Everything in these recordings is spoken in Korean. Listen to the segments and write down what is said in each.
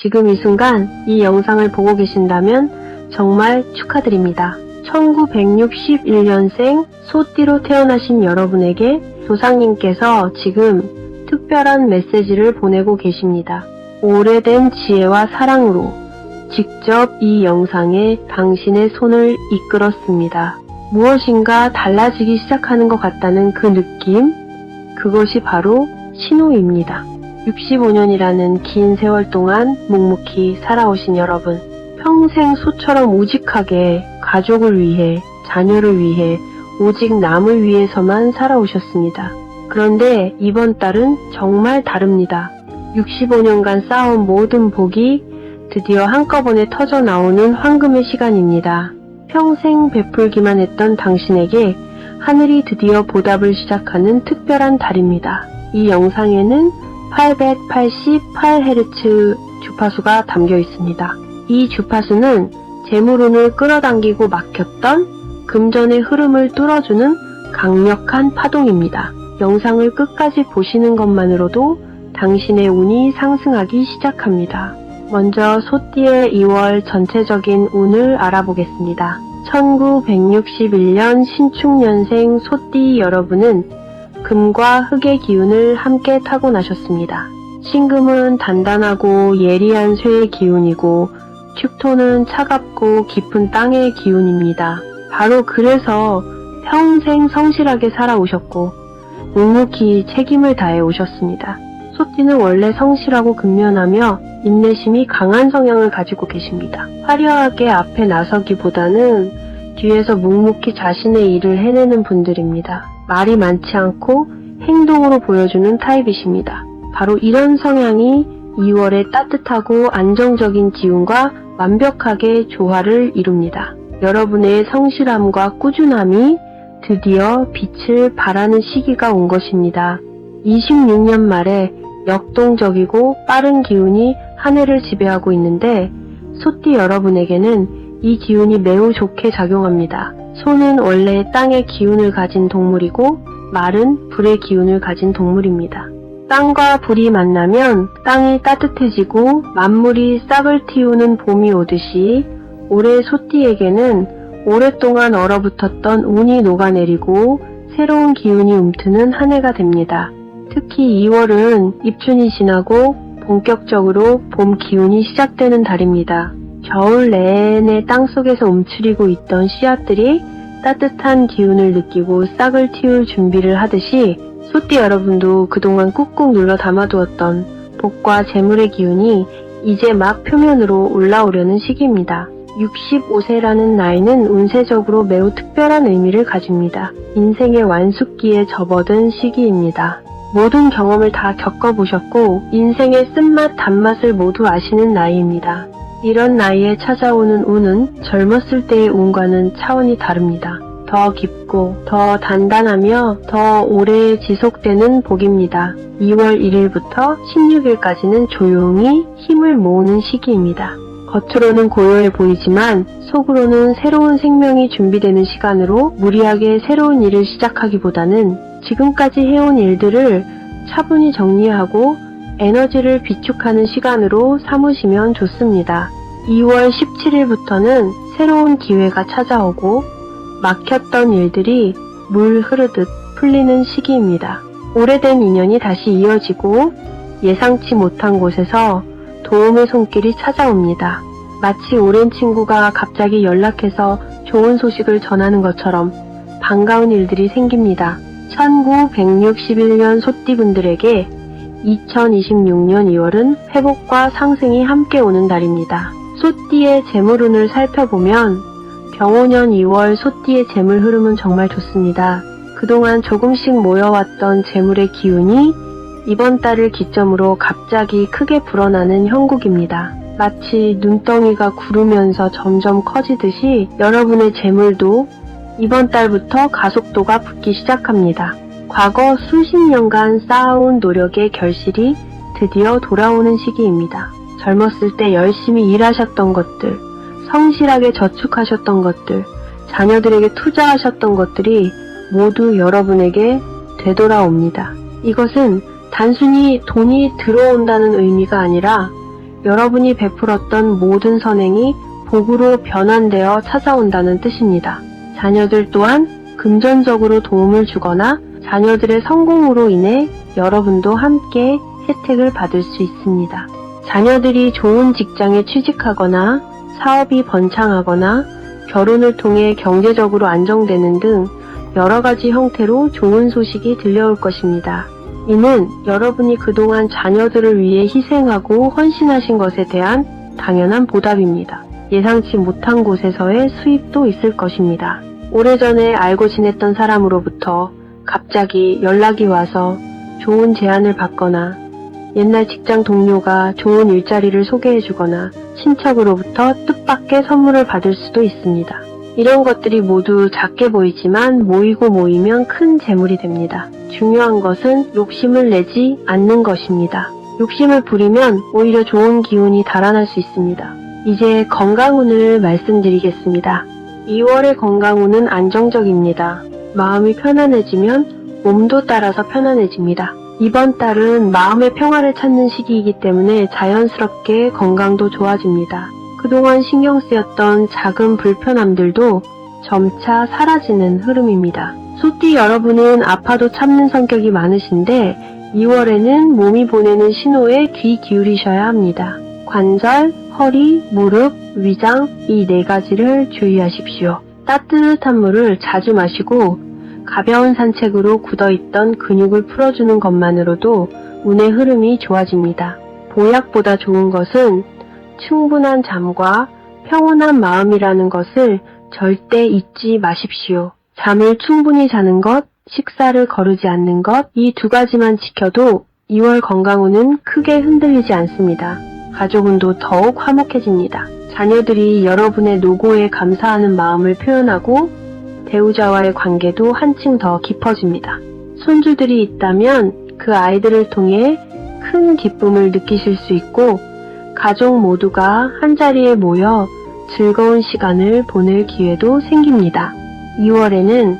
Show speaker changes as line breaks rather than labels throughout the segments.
지금 이 순간 이 영상을 보고 계신다면 정말 축하드립니다. 1961년생 소띠로 태어나신 여러분에게 조상님께서 지금 특별한 메시지를 보내고 계십니다. 오래된 지혜와 사랑으로 직접 이 영상에 당신의 손을 이끌었습니다. 무엇인가 달라지기 시작하는 것 같다는 그 느낌, 그것이 바로 신호입니다. 65년이라는 긴 세월 동안 묵묵히 살아오신 여러분, 평생 소처럼 우직하게 가족을 위해, 자녀를 위해, 오직 남을 위해서만 살아오셨습니다. 그런데 이번 달은 정말 다릅니다. 65년간 쌓아온 모든 복이 드디어 한꺼번에 터져 나오는 황금의 시간입니다. 평생 베풀기만 했던 당신에게 하늘이 드디어 보답을 시작하는 특별한 달입니다. 이 영상에는 888Hz 주파수가 담겨 있습니다. 이 주파수는 재물운을 끌어당기고 막혔던 금전의 흐름을 뚫어주는 강력한 파동입니다. 영상을 끝까지 보시는 것만으로도 당신의 운이 상승하기 시작합니다. 먼저 소띠의 2월 전체적인 운을 알아보겠습니다. 1961년 신축년생 소띠 여러분은 금과 흙의 기운을 함께 타고나셨습니다. 신금은 단단하고 예리한 쇠의 기운이고 축토는 차갑고 깊은 땅의 기운입니다. 바로 그래서 평생 성실하게 살아오셨고 묵묵히 책임을 다해 오셨습니다. 소띠는 원래 성실하고 근면하며 인내심이 강한 성향을 가지고 계십니다. 화려하게 앞에 나서기보다는 뒤에서 묵묵히 자신의 일을 해내는 분들입니다. 말이 많지 않고 행동으로 보여주는 타입이십니다. 바로 이런 성향이 2월에 따뜻하고 안정적인 기운과 완벽하게 조화를 이룹니다. 여러분의 성실함과 꾸준함이 드디어 빛을 발하는 시기가 온 것입니다. 26년 말에 역동적이고 빠른 기운이 한 해를 지배하고 있는데 소띠 여러분에게는 이 기운이 매우 좋게 작용합니다. 소는 원래 땅의 기운을 가진 동물이고 말은 불의 기운을 가진 동물입니다. 땅과 불이 만나면 땅이 따뜻해지고 만물이 싹을 틔우는 봄이 오듯이 올해 소띠에게는 오랫동안 얼어붙었던 운이 녹아내리고 새로운 기운이 움트는 한 해가 됩니다. 특히 2월은 입춘이 지나고 본격적으로 봄 기운이 시작되는 달입니다. 겨울 내내 땅속에서 움츠리고 있던 씨앗들이 따뜻한 기운을 느끼고 싹을 틔울 준비를 하듯이 소띠 여러분도 그동안 꾹꾹 눌러 담아두었던 복과 재물의 기운이 이제 막 표면으로 올라오려는 시기입니다. 65세라는 나이는 운세적으로 매우 특별한 의미를 가집니다. 인생의 완숙기에 접어든 시기입니다. 모든 경험을 다 겪어보셨고 인생의 쓴맛 단맛을 모두 아시는 나이입니다. 이런 나이에 찾아오는 운은 젊었을 때의 운과는 차원이 다릅니다. 더 깊고 더 단단하며 더 오래 지속되는 복입니다. 2월 1일부터 16일까지는 조용히 힘을 모으는 시기입니다. 겉으로는 고요해 보이지만 속으로는 새로운 생명이 준비되는 시간으로 무리하게 새로운 일을 시작하기보다는 지금까지 해온 일들을 차분히 정리하고 에너지를 비축하는 시간으로 삼으시면 좋습니다. 2월 17일부터는 새로운 기회가 찾아오고 막혔던 일들이 물 흐르듯 풀리는 시기입니다. 오래된 인연이 다시 이어지고 예상치 못한 곳에서 도움의 손길이 찾아옵니다. 마치 오랜 친구가 갑자기 연락해서 좋은 소식을 전하는 것처럼 반가운 일들이 생깁니다. 1961년 소띠분들에게 2026년 2월은 회복과 상승이 함께 오는 달입니다. 소띠의 재물운을 살펴보면 병오년 2월 소띠의 재물 흐름은 정말 좋습니다. 그동안 조금씩 모여왔던 재물의 기운이 이번 달을 기점으로 갑자기 크게 불어나는 형국입니다. 마치 눈덩이가 구르면서 점점 커지듯이 여러분의 재물도 이번 달부터 가속도가 붙기 시작합니다. 과거 수십 년간 쌓아온 노력의 결실이 드디어 돌아오는 시기입니다. 젊었을 때 열심히 일하셨던 것들, 성실하게 저축하셨던 것들, 자녀들에게 투자하셨던 것들이 모두 여러분에게 되돌아옵니다. 이것은 단순히 돈이 들어온다는 의미가 아니라 여러분이 베풀었던 모든 선행이 복으로 변환되어 찾아온다는 뜻입니다. 자녀들 또한 금전적으로 도움을 주거나 자녀들의 성공으로 인해 여러분도 함께 혜택을 받을 수 있습니다. 자녀들이 좋은 직장에 취직하거나 사업이 번창하거나 결혼을 통해 경제적으로 안정되는 등 여러 가지 형태로 좋은 소식이 들려올 것입니다. 이는 여러분이 그동안 자녀들을 위해 희생하고 헌신하신 것에 대한 당연한 보답입니다. 예상치 못한 곳에서의 수입도 있을 것입니다. 오래전에 알고 지냈던 사람으로부터 갑자기 연락이 와서 좋은 제안을 받거나 옛날 직장 동료가 좋은 일자리를 소개해주거나 친척으로부터 뜻밖의 선물을 받을 수도 있습니다. 이런 것들이 모두 작게 보이지만 모이고 모이면 큰 재물이 됩니다. 중요한 것은 욕심을 내지 않는 것입니다. 욕심을 부리면 오히려 좋은 기운이 달아날 수 있습니다. 이제 건강운을 말씀드리겠습니다. 2월의 건강운은 안정적입니다. 마음이 편안해지면 몸도 따라서 편안해집니다. 이번 달은 마음의 평화를 찾는 시기이기 때문에 자연스럽게 건강도 좋아집니다. 그동안 신경 쓰였던 작은 불편함들도 점차 사라지는 흐름입니다. 소띠 여러분은 아파도 참는 성격이 많으신데 2월에는 몸이 보내는 신호에 귀 기울이셔야 합니다. 관절, 허리, 무릎, 위장 이 4가지를 주의하십시오. 따뜻한 물을 자주 마시고 가벼운 산책으로 굳어있던 근육을 풀어주는 것만으로도 운의 흐름이 좋아집니다. 보약보다 좋은 것은 충분한 잠과 평온한 마음이라는 것을 절대 잊지 마십시오. 잠을 충분히 자는 것, 식사를 거르지 않는 것, 이 2가지만 지켜도 2월 건강운은 크게 흔들리지 않습니다. 가족운도 더욱 화목해집니다. 자녀들이 여러분의 노고에 감사하는 마음을 표현하고 배우자와의 관계도 한층 더 깊어집니다. 손주들이 있다면 그 아이들을 통해 큰 기쁨을 느끼실 수 있고 가족 모두가 한자리에 모여 즐거운 시간을 보낼 기회도 생깁니다. 2월에는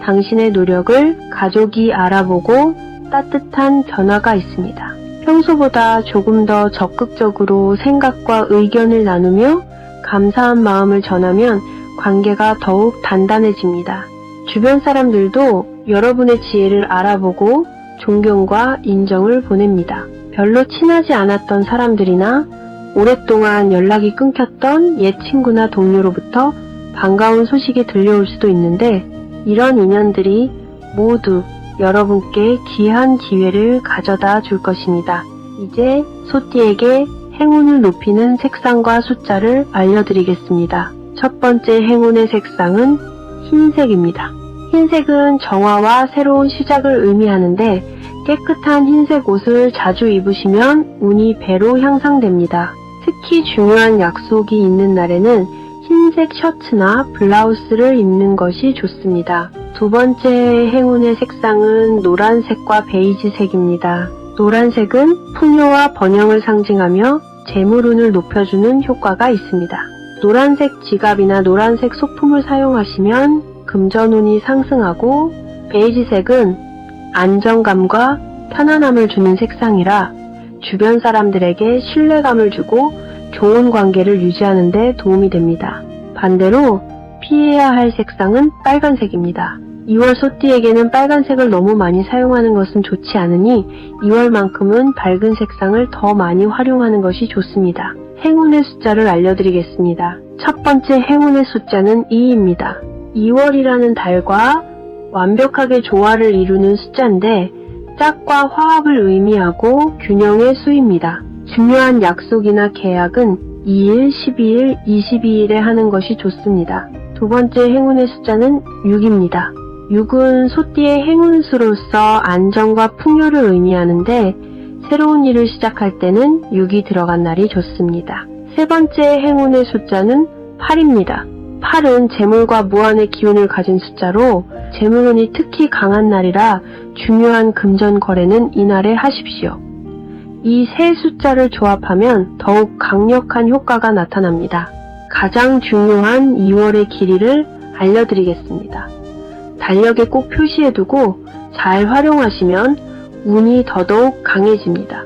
당신의 노력을 가족이 알아보고 따뜻한 변화가 있습니다. 평소보다 조금 더 적극적으로 생각과 의견을 나누며 감사한 마음을 전하면 관계가 더욱 단단해집니다. 주변 사람들도 여러분의 지혜를 알아보고 존경과 인정을 보냅니다. 별로 친하지 않았던 사람들이나 오랫동안 연락이 끊겼던 옛 친구나 동료로부터 반가운 소식이 들려올 수도 있는데 이런 인연들이 모두 여러분께 귀한 기회를 가져다 줄 것입니다. 이제 소띠에게 행운을 높이는 색상과 숫자를 알려드리겠습니다. 첫 번째 행운의 색상은 흰색입니다. 흰색은 정화와 새로운 시작을 의미하는데 깨끗한 흰색 옷을 자주 입으시면 운이 배로 향상됩니다. 특히 중요한 약속이 있는 날에는 흰색 셔츠나 블라우스를 입는 것이 좋습니다. 두 번째 행운의 색상은 노란색과 베이지색입니다. 노란색은 풍요와 번영을 상징하며 재물운을 높여주는 효과가 있습니다. 노란색 지갑이나 노란색 소품을 사용하시면 금전운이 상승하고 베이지색은 안정감과 편안함을 주는 색상이라 주변 사람들에게 신뢰감을 주고 좋은 관계를 유지하는 데 도움이 됩니다. 반대로 피해야 할 색상은 빨간색입니다. 2월 소띠에게는 빨간색을 너무 많이 사용하는 것은 좋지 않으니 2월만큼은 밝은 색상을 더 많이 활용하는 것이 좋습니다. 행운의 숫자를 알려드리겠습니다. 첫 번째 행운의 숫자는 2입니다. 2월이라는 달과 완벽하게 조화를 이루는 숫자인데 짝과 화합을 의미하고 균형의 수입니다. 중요한 약속이나 계약은 2일, 12일, 22일에 하는 것이 좋습니다. 두 번째 행운의 숫자는 6입니다. 6은 소띠의 행운수로서 안정과 풍요를 의미하는데 새로운 일을 시작할 때는 6이 들어간 날이 좋습니다. 세 번째 행운의 숫자는 8입니다. 8은 재물과 무한의 기운을 가진 숫자로 재물운이 특히 강한 날이라 중요한 금전 거래는 이날에 하십시오. 이 세 숫자를 조합하면 더욱 강력한 효과가 나타납니다. 가장 중요한 2월의 길이를 알려드리겠습니다. 달력에 꼭 표시해두고 잘 활용하시면 운이 더더욱 강해집니다.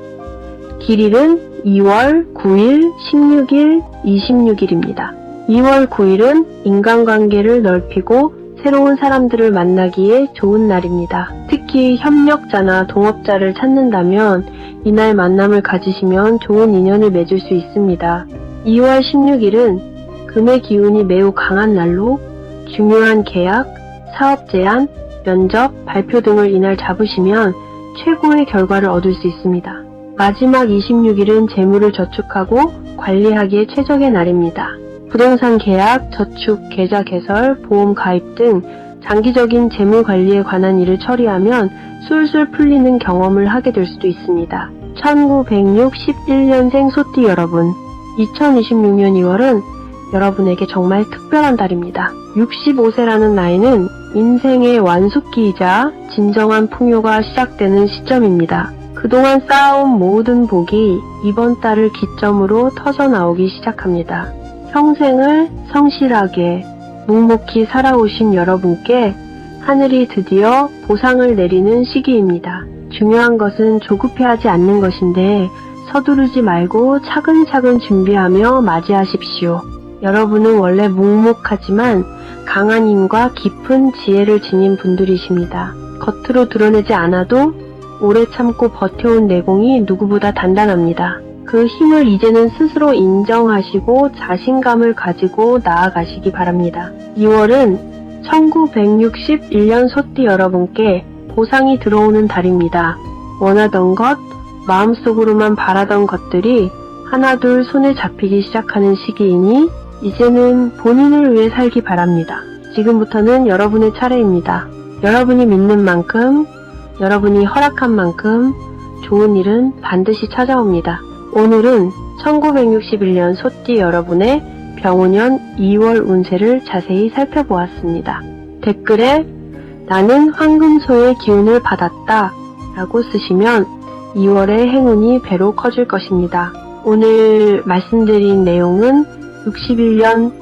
길이는 2월 9일, 16일, 26일입니다. 2월 9일은 인간관계를 넓히고 새로운 사람들을 만나기에 좋은 날입니다. 특히 협력자나 동업자를 찾는다면 이날 만남을 가지시면 좋은 인연을 맺을 수 있습니다. 2월 16일은 금의 기운이 매우 강한 날로 중요한 계약, 사업 제안, 면접, 발표 등을 이날 잡으시면 최고의 결과를 얻을 수 있습니다. 마지막 26일은 재물을 저축하고 관리하기에 최적의 날입니다. 부동산 계약, 저축, 계좌 개설, 보험 가입 등 장기적인 재물 관리에 관한 일을 처리하면 술술 풀리는 경험을 하게 될 수도 있습니다. 1961년생 소띠 여러분, 2026년 2월은 여러분에게 정말 특별한 달입니다. 65세라는 나이는 인생의 완숙기이자 진정한 풍요가 시작되는 시점입니다. 그동안 쌓아온 모든 복이 이번 달을 기점으로 터져나오기 시작합니다. 평생을 성실하게 묵묵히 살아오신 여러분께 하늘이 드디어 보상을 내리는 시기입니다. 중요한 것은 조급해하지 않는 것인데 서두르지 말고 차근차근 준비하며 맞이하십시오. 여러분은 원래 묵묵하지만 강한 힘과 깊은 지혜를 지닌 분들이십니다. 겉으로 드러내지 않아도 오래 참고 버텨온 내공이 누구보다 단단합니다. 그 힘을 이제는 스스로 인정하시고 자신감을 가지고 나아가시기 바랍니다. 2월은 1961년 소띠 여러분께 보상이 들어오는 달입니다. 원하던 것, 마음속으로만 바라던 것들이 하나둘 손에 잡히기 시작하는 시기이니 이제는 본인을 위해 살기 바랍니다. 지금부터는 여러분의 차례입니다. 여러분이 믿는 만큼, 여러분이 허락한 만큼 좋은 일은 반드시 찾아옵니다. 오늘은 1961년 소띠 여러분의 병오년 2월 운세를 자세히 살펴보았습니다. 댓글에 나는 황금소의 기운을 받았다 라고 쓰시면 2월의 행운이 배로 커질 것입니다. 오늘 말씀드린 내용은 61년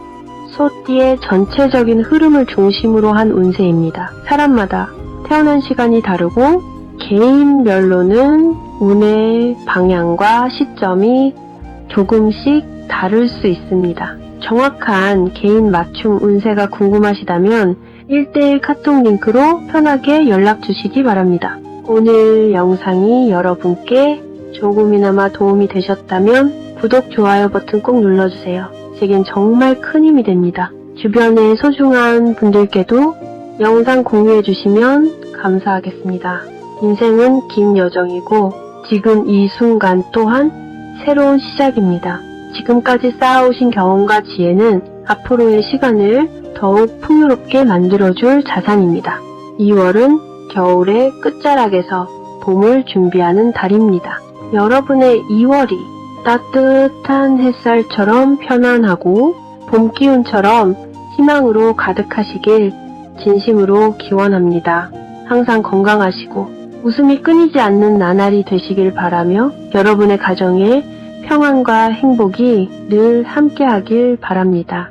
소띠의 전체적인 흐름을 중심으로 한 운세입니다. 사람마다 태어난 시간이 다르고 개인별로는 운의 방향과 시점이 조금씩 다를 수 있습니다. 정확한 개인 맞춤 운세가 궁금하시다면 1:1 카톡 링크로 편하게 연락 주시기 바랍니다. 오늘 영상이 여러분께 조금이나마 도움이 되셨다면 구독, 좋아요 버튼 꼭 눌러주세요. 제겐 정말 큰 힘이 됩니다. 주변의 소중한 분들께도 영상 공유해주시면 감사하겠습니다. 인생은 긴 여정이고 지금 이 순간 또한 새로운 시작입니다. 지금까지 쌓아오신 경험과 지혜는 앞으로의 시간을 더욱 풍요롭게 만들어줄 자산입니다. 2월은 겨울의 끝자락에서 봄을 준비하는 달입니다. 여러분의 2월이 따뜻한 햇살처럼 편안하고 봄 기운처럼 희망으로 가득하시길 진심으로 기원합니다. 항상 건강하시고 웃음이 끊이지 않는 나날이 되시길 바라며 여러분의 가정에 평안과 행복이 늘 함께하길 바랍니다.